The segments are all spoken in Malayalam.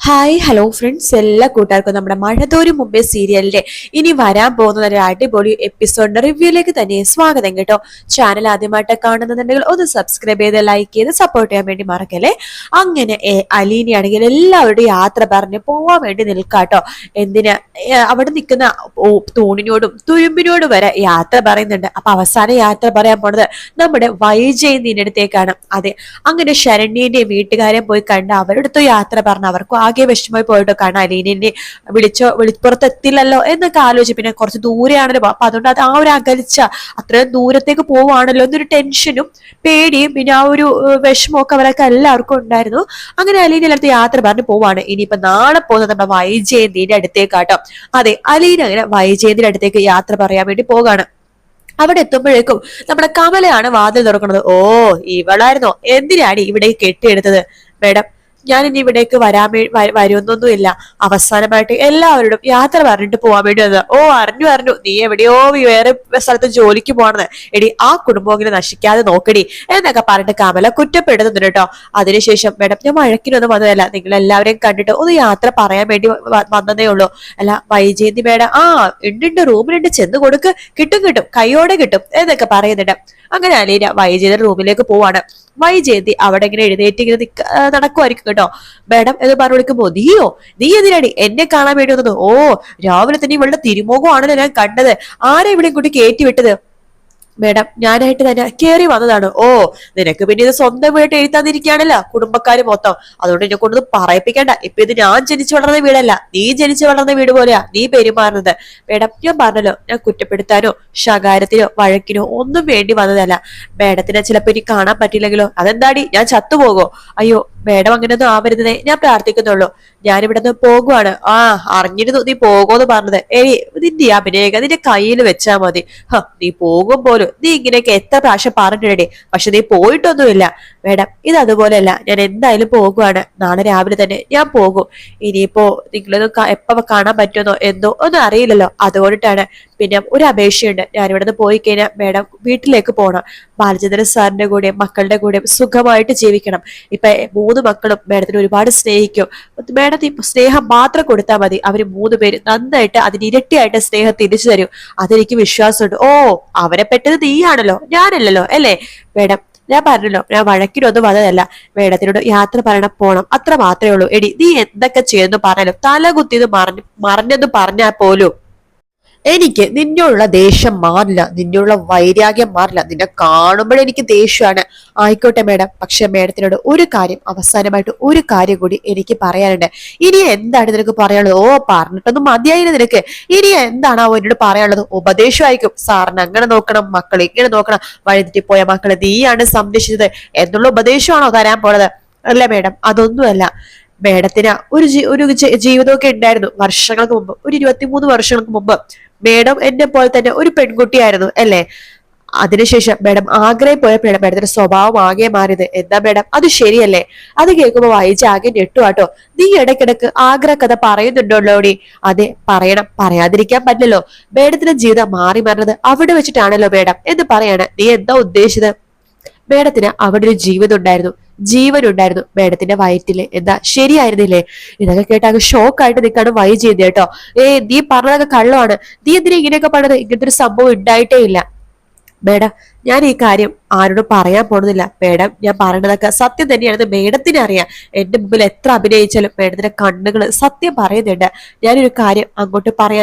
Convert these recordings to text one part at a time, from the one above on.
ഹായ് ഹലോ ഫ്രണ്ട്സ്, എല്ലാ കൂട്ടുകാർക്കും നമ്മുടെ മഴതോരും മുമ്പേ സീരിയലിന്റെ ഇനി വരാൻ പോകുന്ന ഒരു അടിപൊളി എപ്പിസോഡിന്റെ റിവ്യൂയിലേക്ക് തന്നെ സ്വാഗതം കേട്ടോ. ചാനൽ ആദ്യമായിട്ട് കാണുന്നുണ്ടെങ്കിൽ ഒന്ന് സബ്സ്ക്രൈബ് ചെയ്ത് ലൈക്ക് ചെയ്ത് സപ്പോർട്ട് ചെയ്യാൻ വേണ്ടി മറക്കല്ലേ. അങ്ങനെ അലീനയാണെങ്കിൽ എല്ലാവരുടെയും യാത്ര പറഞ്ഞ് പോവാൻ വേണ്ടി നിൽക്കാട്ടോ. എന്തിന് അവിടെ നിൽക്കുന്ന തൂണിനോടും തുരുമ്പിനോടും വരെ യാത്ര പറയുന്നുണ്ട്. അപ്പൊ അവസാനം യാത്ര പറയാൻ പോണത് നമ്മുടെ വൈജയന്തിന്റെ അടുത്തേക്കാണ്. അതെ, അങ്ങനെ ശരണ്യന്റെ വീട്ടുകാരെ പോയി കണ്ട് അവരുടെ അടുത്ത് യാത്ര പറഞ്ഞ് അവർക്കും ആകെ വിഷമമായി പോയിട്ടോ. കാരണം അലീനെ വിളിപ്പുറത്ത് എത്തില്ലല്ലോ എന്നൊക്കെ ആലോചിച്ച്, പിന്നെ കുറച്ച് ദൂരെയാണല്ലോ, അപ്പൊ അതുകൊണ്ട് അത് ആ ഒരു അകൽച്ച, അത്രയും ദൂരത്തേക്ക് പോവാണല്ലോ എന്നൊരു ടെൻഷനും പേടിയും പിന്നെ ആ ഒരു വിഷമവും ഒക്കെ അവരൊക്കെ എല്ലാവർക്കും ഉണ്ടായിരുന്നു. അങ്ങനെ അലീന എല്ലായിടത്ത് യാത്ര പറഞ്ഞ് പോവാണ്. ഇനിയിപ്പോ നാളെ പോകുന്നത് നമ്മുടെ വൈജയന്തിന്റെ അടുത്തേക്കാട്ടോ. അതെ, അലീന അങ്ങനെ വൈജയന്തിന്റെ അടുത്തേക്ക് യാത്ര പറയാൻ വേണ്ടി പോകാണ്. അവിടെ എത്തുമ്പോഴേക്കും നമ്മുടെ കമലയാണ് വാതിൽ തുറക്കുന്നത്. ഓ, ഇവളായിരുന്നോ? എന്തിനാണ് ഇവിടെ കെട്ടിയെടുത്തത്? മേഡം, ഞാൻ ഇനി ഇവിടേക്ക് വരുമെന്നൊന്നുമില്ല. അവസാനമായിട്ട് എല്ലാവരോടും യാത്ര പറഞ്ഞിട്ട് പോവാൻ വേണ്ടി വന്നത്. ഓ, അറിഞ്ഞു, നീ എവിടെയോ വേറെ സ്ഥലത്ത് ജോലിക്ക് പോകണത്. എടി, ആ കുടുംബം നശിക്കാതെ നോക്കടി എന്നൊക്കെ പറഞ്ഞിട്ട് കമല കുറ്റപ്പെടുന്നുണ്ട് കേട്ടോ. അതിനുശേഷം മേഡം, ഞാൻ വഴക്കിനൊന്നും വന്നതല്ല, നിങ്ങൾ എല്ലാവരെയും കണ്ടിട്ട് ഒന്ന് യാത്ര പറയാൻ വേണ്ടി വന്നതേ ഉള്ളൂ. അല്ല വൈജയന്തി മേഡം, ഉണ്ട്, റൂമിലുണ്ട്, ചെന്ന് കൊടുക്ക്, കിട്ടും, കൈയോടെ കിട്ടും എന്നൊക്കെ പറയുന്നുണ്ട്. അങ്ങനെ അലീന വൈജയന്തി റൂമിലേക്ക് പോവാണ്. വൈജയന്തി അവിടെ ഇങ്ങനെ എഴുന്നേറ്റ് ഇങ്ങനെ നടക്കുമായിരിക്കും കേട്ടോ. മേഡം എന്ന് പറഞ്ഞു വിളിക്കുമ്പോ, നീ എന്തിനാടി എന്നെ കാണാൻ വേണ്ടി വന്നത്? ഓ, രാവിലെ തന്നെ ഇവളുടെ തിരുമുഖമാണല്ലോ ഞാൻ കണ്ടത്. ആരെ ഇവിടെ ഇങ്ങോട്ട് കയറ്റി വിട്ടത്? മേഡം, ഞാനായിട്ട് തന്നെ കേറി വന്നതാണ്. ഓ, നിനക്ക് പിന്നെ ഇത് സ്വന്തം വീട്ട് എഴുത്താന്നിരിക്കുകയാണല്ലോ കുടുംബക്കാര് മൊത്തം. അതുകൊണ്ട് എന്നെ കൊണ്ടൊന്നും പറയിപ്പിക്കണ്ട. ഇപ്പൊ ഇത് ഞാൻ ജനിച്ചു വളർന്ന വീടല്ല, നീ ജനിച്ചു വളർന്ന വീട് പോലെയാ നീ പെരുമാറുന്നത്. മേഡം, ഞാൻ പറഞ്ഞല്ലോ, ഞാൻ കുറ്റപ്പെടുത്താനോ ശകാരത്തിനോ വഴക്കിനോ ഒന്നും വേണ്ടി വന്നതല്ല. മേഡത്തിനെ ചിലപ്പോ ഇനി കാണാൻ പറ്റില്ലെങ്കിലോ? അതെന്താടി, ഞാൻ ചത്തുപോകോ? അയ്യോ മേഡം, അങ്ങനെയൊന്നും ആവരുതേ, ഞാൻ പ്രാർത്ഥിക്കുന്നുള്ളൂ. ഞാനിവിടെ നിന്ന് പോകുവാണ്. അറിഞ്ഞിരുന്നു നീ പോകുമെന്ന് പറഞ്ഞത്. നിന്റെ അഭിനയക നിന്റെ കയ്യിൽ വെച്ചാ മതി. നീ പോകും പോലും. നീ ഇങ്ങനെയൊക്കെ എത്ര പ്രാവശ്യം പറഞ്ഞിടേ, പക്ഷെ നീ പോയിട്ടൊന്നുമില്ല. മേഡം, ഇത് അതുപോലെയല്ല, ഞാൻ എന്തായാലും പോകുവാണ്. നാളെ രാവിലെ തന്നെ ഞാൻ പോകും. ഇനിയിപ്പോ നിങ്ങളൊന്നും എപ്പോ കാണാൻ പറ്റുമെന്നോ എന്തോ ഒന്നും അറിയില്ലല്ലോ, അതുകൊണ്ടിട്ടാണ്. പിന്നെ ഒരു അപേക്ഷയുണ്ട്, ഞാനിവിടെ നിന്ന് പോയി കഴിഞ്ഞാൽ മേഡം വീട്ടിലേക്ക് പോകണം. ബാലചന്ദ്രൻ സാറിന്റെ കൂടെയും മക്കളുടെ കൂടെയും സുഖമായിട്ട് ജീവിക്കണം. ഇപ്പൊ 3 മക്കളും മേഡത്തിന് ഒരുപാട് സ്നേഹിക്കും. മേഡത്തിന് സ്നേഹം മാത്രം കൊടുത്താൽ മതി. അവര് 3 പേര് നന്നായിട്ട് അതിന് ഇരട്ടിയായിട്ട് സ്നേഹം തിരിച്ചു തരും. അതെനിക്ക് വിശ്വാസമുണ്ട്. ഓ, അവരെ പെട്ടത് നീയാണല്ലോ, ഞാനല്ലല്ലോ അല്ലേ? മേഡം, ഞാൻ പറഞ്ഞല്ലോ, ഞാൻ വഴക്കിനൊന്നും വന്നതല്ല. മേഡത്തിനോട് യാത്ര പറയണം, പോണം, അത്ര മാത്രമേ ഉള്ളൂ. എടി, നീ എന്തൊക്കെ ചെയ്യുന്നു പറഞ്ഞാലും തല കുത്തിയത് മറിഞ്ഞെന്ന് പറഞ്ഞാൽ പോലും എനിക്ക് നിന്നോടുള്ള ദേഷ്യം മാറില്ല, നിന്നോടുള്ള വൈരാഗ്യം മാറില്ല. നിന്നെ കാണുമ്പോഴേ എനിക്ക് ദേഷ്യമാണ്. ആയിക്കോട്ടെ മേഡം, പക്ഷെ മേഡത്തിനോട് ഒരു കാര്യം, അവസാനമായിട്ട് ഒരു കാര്യം കൂടി എനിക്ക് പറയാനുണ്ട്. ഇനി എന്താണ് നിനക്ക് പറയാനുള്ളത്? ഓ, പറഞ്ഞിട്ടൊന്നും മതിയായില്ല നിനക്ക്. ഇനി എന്താണ് എന്നോട് പറയാനുള്ളത്? ഉപദേശമായിരിക്കും. സാറിന് അങ്ങനെ നോക്കണം, മക്കളെ ഇങ്ങനെ നോക്കണം, വഴിതെറ്റിപ്പോയ മക്കളെ നീയാണ് സംരക്ഷിച്ചത് എന്നുള്ള ഉപദേശമാണോ തരാൻ പോണത്? അല്ല മേഡം, അതൊന്നുമല്ല. മേഡത്തിന് ഒരു ജീവിതമൊക്കെ ഉണ്ടായിരുന്നു വർഷങ്ങൾക്ക് മുമ്പ്, ഒരു 23 വർഷങ്ങൾക്ക് മുമ്പ്. മേഡം എന്നെ പോലെ തന്നെ ഒരു പെൺകുട്ടിയായിരുന്നു അല്ലേ? അതിനുശേഷം മേഡം ആഗ്രഹം പോയപ്പോഴാണ് മേഡത്തിന്റെ സ്വഭാവം ആകെ മാറിയത്. എന്താ മേഡം, അത് ശരിയല്ലേ? അത് കേൾക്കുമ്പോ വായിച്ച് ആകെ ഞെട്ടുവാട്ടോ. നീ ഇടയ്ക്കിടക്ക് ആഗ്രഹ കഥ പറയുന്നുണ്ടോടി? അതെ, പറയണം, പറയാതിരിക്കാൻ പറ്റില്ലല്ലോ. മേഡത്തിന്റെ ജീവിതം മാറി മറന്നത് അവിടെ വെച്ചിട്ടാണല്ലോ മേഡം എന്ന് പറയാണ്. നീ എന്താ ഉദ്ദേശിച്ചത്? മേഡത്തിന് അവിടെ ഒരു ജീവിതം ഉണ്ടായിരുന്നു, ജീവനുണ്ടായിരുന്നു മേഡത്തിന്റെ വയറ്റില്. എന്താ ശരിയായിരുന്നില്ലേ? ഇതൊക്കെ കേട്ടാൽ ഷോക്കായിട്ട് നിൽക്കാണ് വൈജയന്തി കേട്ടോ. നീ പറഞ്ഞതൊക്കെ കള്ളമാണ്. നീ എന്തിനാ ഇങ്ങനെയൊക്കെ പറഞ്ഞത്? ഇങ്ങനത്തെ ഒരു സംഭവം ഉണ്ടായിട്ടേ ഇല്ല. മേഡം, ഞാൻ ഈ കാര്യം ആരോടും പറയാൻ പോണതില്ല. മേഡം, ഞാൻ പറയണതൊക്കെ സത്യം തന്നെയാണെന്ന് മേഡത്തിന് അറിയാം. എന്റെ മുമ്പിൽ എത്ര അഭിനയിച്ചാലും മേഡത്തിന്റെ കണ്ണുകൾ സത്യം പറയുന്നുണ്ട്. ഞാനൊരു കാര്യം അങ്ങോട്ട്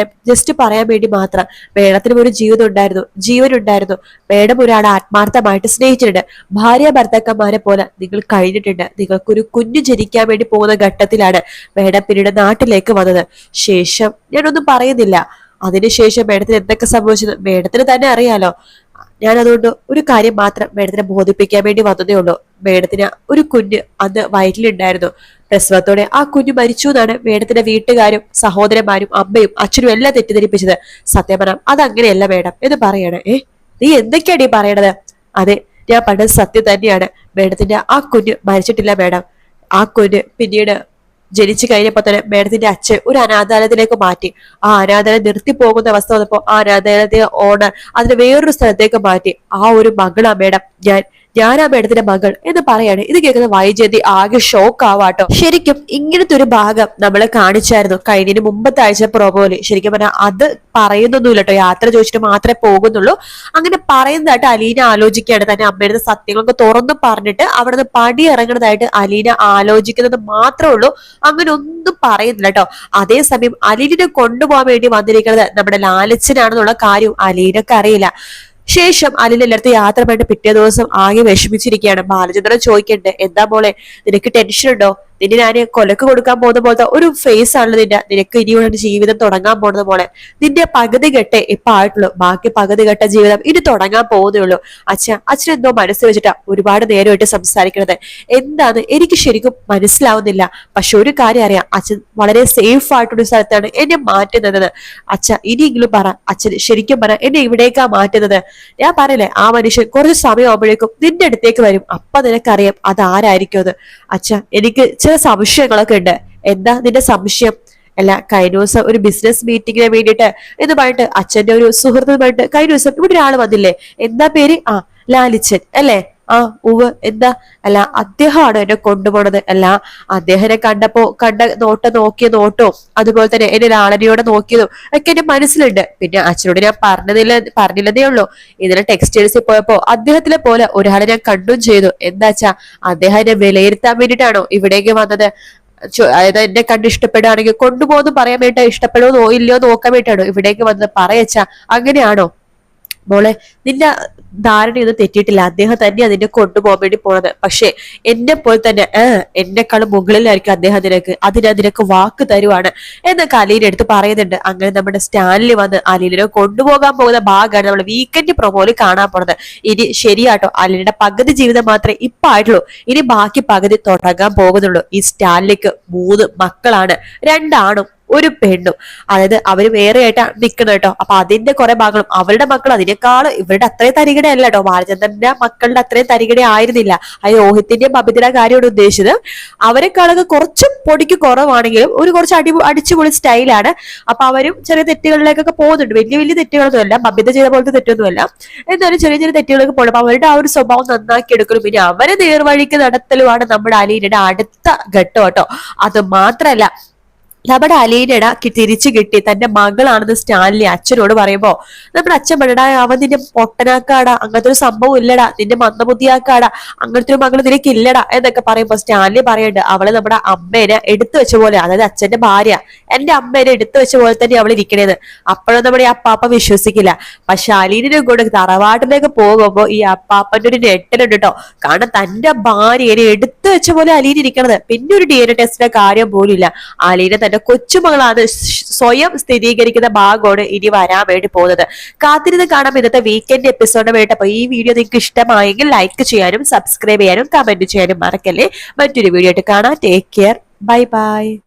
ജസ്റ്റ് പറയാൻ വേണ്ടി മാത്രം. മേഡത്തിനും ഒരു ജീവിതം ഉണ്ടായിരുന്നു, ജീവനുണ്ടായിരുന്നു. മേഡം ഒരാളെ ആത്മാർത്ഥമായിട്ട് സ്നേഹിച്ചിട്ടുണ്ട്. ഭാര്യ ഭർത്താക്കന്മാരെ പോലെ നിങ്ങൾ കഴിഞ്ഞിട്ടുണ്ട്. നിങ്ങൾക്കൊരു കുഞ്ഞു ജനിക്കാൻ വേണ്ടി പോകുന്ന ഘട്ടത്തിലാണ് മേഡം പിന്നീട് നാട്ടിലേക്ക് വന്നത്. ശേഷം ഞാനൊന്നും പറയുന്നില്ല. അതിനുശേഷം മേഡത്തിന് എന്തൊക്കെ സംഭവിച്ചത് മേഡത്തിന് തന്നെ അറിയാലോ. ഞാൻ അതുകൊണ്ട് ഒരു കാര്യം മാത്രം മേഡത്തിനെ ബോധിപ്പിക്കാൻ വേണ്ടി വന്നതേ ഉള്ളൂ. മേഡത്തിന് ഒരു കുഞ്ഞ് അന്ന് വയറ്റിലുണ്ടായിരുന്നു. പ്രസവത്തോടെ ആ കുഞ്ഞ് മരിച്ചു എന്നാണ് മേഡത്തിന്റെ വീട്ടുകാരും സഹോദരന്മാരും അമ്മയും അച്ഛനും എല്ലാം തെറ്റിദ്ധരിപ്പിച്ചത്. സത്യം പറഞ്ഞാൽ അതങ്ങനെയല്ല മേഡം എന്ന് പറയാണ്. നീ എന്തൊക്കെയാണ് ഈ പറയണത്? അതെ, ഞാൻ പറഞ്ഞത് സത്യം തന്നെയാണ്. മേഡത്തിന്റെ ആ കുഞ്ഞ് മരിച്ചിട്ടില്ല മേഡം. ആ കുഞ്ഞ് പിന്നീട് ജനിച്ചു കഴിഞ്ഞപ്പോ തന്നെ മേഡത്തിന്റെ അച്ഛൻ ഒരു അനാഥാലയത്തിലേക്ക് മാറ്റി. ആ അനാഥാലയം നിർത്തി പോകുന്ന അവസ്ഥ വന്നപ്പോ ആ അനാഥാലയത്തെ ഓണർ അതിന് വേറൊരു സ്ഥലത്തേക്ക് മാറ്റി. ആ ഒരു മകളാ മേഡം ഞാൻ. ഞാനാ മേഡത്തിന്റെ മകൾ എന്ന് പറയാണ്. ഇത് കേൾക്കുന്ന വൈജയന്തി ആകെ ഷോക്ക് ആവാട്ടോ. ശരിക്കും ഇങ്ങനത്തെ ഒരു ഭാഗം നമ്മളെ കാണിച്ചായിരുന്നു കഴിഞ്ഞതിന് മുമ്പത്തെ ആഴ്ച പ്രൊമോയില്. ശരിക്കും പറഞ്ഞാൽ അത് പറയുന്നൊന്നുമില്ല കേട്ടോ, യാത്ര ചോദിച്ചിട്ട് മാത്രമേ പോകുന്നുള്ളൂ. അങ്ങനെ പറയുന്നതായിട്ട് അലീന ആലോചിക്കുകയാണ്. തന്നെ അമ്മയുടെ സത്യങ്ങളൊക്കെ തുറന്നു പറഞ്ഞിട്ട് അവിടെ നിന്ന് പടി ഇറങ്ങുന്നതായിട്ട് അലീന ആലോചിക്കുന്നത് മാത്രമേ ഉള്ളൂ. അങ്ങനെ ഒന്നും പറയുന്നില്ല കേട്ടോ. അതേസമയം അലീനെ കൊണ്ടുപോകാൻ വേണ്ടി വന്നിരിക്കുന്നത് നമ്മുടെ ലാലച്ചനാണെന്നുള്ള കാര്യം അലീനക്ക് അറിയില്ല. ശേഷം അലീന എല്ലായിടത്തും യാത്ര വേണ്ടി പിറ്റേ ദിവസം ആകെ വിഷമിച്ചിരിക്കുകയാണ്. ബാലചന്ദ്രൻ ചോദിക്കണ്ട്, എന്താ മോളെ നിനക്ക് ടെൻഷൻ ഉണ്ടോ? നിന്നെ ഞാൻ കൊലക്ക് കൊടുക്കാൻ പോകുന്ന പോലത്തെ ഒരു ഫേസ് ആണല്ലോ നിനക്ക് ഇനിയുള്ള ജീവിതം തുടങ്ങാൻ പോകുന്നത് മോളെ. നിന്റെ പകുതി കെട്ടേ ഇപ്പൊ ആയിട്ടുള്ളൂ, ബാക്കി പകുതി കെട്ട ജീവിതം ഇനി തുടങ്ങാൻ പോകുന്നേ ഉള്ളൂ. അച്ഛൻ എന്തോ മനസ്സ് വെച്ചിട്ടാ ഒരുപാട് നേരമായിട്ട് സംസാരിക്കണത്. എന്താന്ന് എനിക്ക് ശരിക്കും മനസ്സിലാവുന്നില്ല. പക്ഷെ ഒരു കാര്യം അറിയാം, അച്ഛൻ വളരെ സേഫ് ആയിട്ടൊരു സ്ഥലത്താണ് എന്നെ മാറ്റുന്നത്. ഇനിയെങ്കിലും പറ, അച്ഛൻ ശരിക്കും പറ, എന്നെ ഇവിടേക്കാ മാറ്റുന്നത്. ഞാൻ പറയില്ലേ, ആ മനുഷ്യൻ കുറച്ച് സമയമാകുമ്പോഴേക്കും നിന്റെ അടുത്തേക്ക് വരും. അപ്പൊ നിനക്കറിയാം അതാരായിരിക്കും അത്. എനിക്ക് ചില സംശയങ്ങളൊക്കെ ഉണ്ട്. എന്താ നിന്റെ സംശയം? അല്ല, കഴിഞ്ഞ ദിവസം ഒരു ബിസിനസ് മീറ്റിങ്ങിന് വേണ്ടിയിട്ട് എന്ന് പറഞ്ഞിട്ട് അച്ഛന്റെ ഒരു സുഹൃത്തുമായിട്ട് കഴിഞ്ഞ ദിവസം ഇവിടെ ഒരാൾ വന്നില്ലേ, എന്താ പേര്? ലാലിച്ചൻ അല്ലേ? ഉവ്, എന്താ? അല്ല, അദ്ദേഹമാണ് എന്നെ കൊണ്ടുപോണത്. അല്ല, അദ്ദേഹനെ കണ്ട നോക്കിയ നോട്ടവും അതുപോലെ തന്നെ എന്നെ ലാളനയോടെ നോക്കിയതും ഒക്കെ എന്റെ മനസ്സിലുണ്ട്. പിന്നെ അച്ഛനോട് ഞാൻ പറഞ്ഞില്ലതേ ഉള്ളൂ. ഇന്നലെ ടെക്സ്റ്റൈൽസിൽ പോയപ്പോ അദ്ദേഹത്തിലെ പോലെ ഒരാളെ ഞാൻ കണ്ടും ചെയ്തു. എന്താച്ചാ, അദ്ദേഹം എന്നെ വിലയിരുത്താൻ വേണ്ടിയിട്ടാണോ ഇവിടേക്ക് വന്നത്? അതായത് എന്നെ കണ്ട് ഇഷ്ടപ്പെടുകയാണെങ്കിൽ കൊണ്ടുപോകുന്നു പറയാൻ വേണ്ടിട്ടോ, ഇഷ്ടപ്പെടുമോ ഇല്ലയോ നോക്കാൻ വേണ്ടിയിട്ടാണോ ഇവിടേക്ക് വന്നത്? പറയച്ചാ, അങ്ങനെയാണോ? മോളെ, നിന്റെ ധാരണ ഒന്നും തെറ്റിയിട്ടില്ല. അദ്ദേഹം തന്നെ അതിനെ കൊണ്ടുപോകാൻ വേണ്ടി പോണത്. പക്ഷെ എന്നെ പോലെ തന്നെ എന്നെക്കാളും മുകളിലായിരിക്കും അദ്ദേഹം നിനക്ക് വാക്ക് തരുവാണ് എന്നൊക്കെ അലീന എടുത്ത് പറയുന്നുണ്ട്. അങ്ങനെ നമ്മുടെ സ്റ്റാൻലി വന്ന് അലീനെ കൊണ്ടുപോകാൻ പോകുന്ന ഭാഗമാണ് നമ്മൾ വീക്കെൻഡ് പ്രൊമോയിൽ കാണാൻ പോണത്. ഇനി ശരിയാട്ടോ, അലീനയുടെ പകുതി ജീവിതം മാത്രമേ ഇപ്പൊ ആയിട്ടുള്ളൂ. ഇനി ബാക്കി പകുതി തുടങ്ങാൻ പോകുന്നുള്ളൂ. ഈ സ്റ്റാൻലിക്ക് 3 മക്കളാണ്, 2 ആണും 1 പെണ്ണും. അതായത് അവര് വേറെ ആയിട്ടാ നിൽക്കുന്നത് കേട്ടോ. അപ്പൊ അതിന്റെ കുറെ ഭാഗങ്ങളും അവരുടെ മക്കൾ അതിനേക്കാൾ ഇവരുടെ അത്രയും തരികിട അല്ല കേട്ടോ. ബാലചന്ദ്രന്റെ മക്കളുടെ അത്രയും തരികിട ആയിരുന്നില്ല. അത് രോഹിത്തിന്റെയും ബബിതയുടെ കാര്യമാണ് ഉദ്ദേശിച്ചത്. അവരെക്കാളൊക്കെ കുറച്ച് പൊടിക്ക് കുറവാണെങ്കിലും കുറച്ച് അടിച്ചുപൊളി സ്റ്റൈലാണ്. അപ്പൊ അവരും ചെറിയ തെറ്റുകളിലേക്കൊക്കെ പോകുന്നുണ്ട്. വലിയ വലിയ തെറ്റുകളൊന്നുമല്ല, ബബിത ചെയ്ത പോലത്തെ തെറ്റൊന്നുമല്ല, എന്നാലും ചെറിയ ചെറിയ തെറ്റുകളൊക്കെ പോകണം. അപ്പൊ അവരുടെ ആ ഒരു സ്വഭാവം നന്നാക്കി എടുക്കണം. പിന്നെ അവരെ നേർവഴിക്ക് നടത്തലുമാണ് നമ്മുടെ അലീനയുടെ അടുത്ത ഘട്ടം കേട്ടോ. അത് മാത്രല്ല, നമ്മുടെ അലീനയുടെ തിരിച്ചു കിട്ടി തന്റെ മകളാണെന്ന് സ്റ്റാൻലി അച്ഛനോട് പറയുമ്പോ നമ്മുടെ അച്ഛൻ പറയടാ, അവൻ നിന്റെ പൊട്ടനാക്കാടാ, അങ്ങനത്തെ ഒരു സംഭവം ഇല്ലടാ, നിന്റെ മന്ദബുദ്ധിയാക്കാടാ, അങ്ങനത്തെ ഒരു മകൾ നിനക്ക് ഇല്ലടാ എന്നൊക്കെ പറയുമ്പോ സ്റ്റാൻലി പറയുന്നുണ്ട്, അവള് നമ്മുടെ അമ്മേനെ എടുത്തു വെച്ച പോലെ, അതായത് അച്ഛന്റെ ഭാര്യ എന്റെ അമ്മേനെ എടുത്തു വെച്ച പോലെ തന്നെ അവൾ ഇരിക്കണേന്ന്. അപ്പോഴും നമ്മുടെ ഈ അപ്പാപ്പ വിശ്വസിക്കില്ല. പക്ഷെ അലീനെ കൂടെ തറവാട്ടിലേക്ക് പോകുമ്പോ ഈ അപ്പാപ്പന്റെ ഒരു നെട്ടലുണ്ട് കേട്ടോ. കാരണം തന്റെ ഭാര്യനെ എടുത്തു വെച്ച പോലെ അലീന ഇരിക്കണത്. പിന്നെ ഒരു DNA ടെസ്റ്റിന്റെ കാര്യം പോലും ഇല്ല. അലീന കൊച്ചുമകളാണ് സ്വയം സ്ഥിരീകരിക്കുന്ന ഭാഗമാണ് ഇനി വരാൻ വേണ്ടി പോകുന്നത്. കാത്തിരുന്ന് കാണാം ഇന്നത്തെ വീക്കെൻഡ് എപ്പിസോഡ് വേണ്ടി. അപ്പൊ ഈ വീഡിയോ നിങ്ങൾക്ക് ഇഷ്ടമായെങ്കിൽ ലൈക്ക് ചെയ്യാനും സബ്സ്ക്രൈബ് ചെയ്യാനും കമന്റ് ചെയ്യാനും മറക്കല്ലേ. മറ്റൊരു വീഡിയോ ആയിട്ട് കാണാം. Take care, bye bye.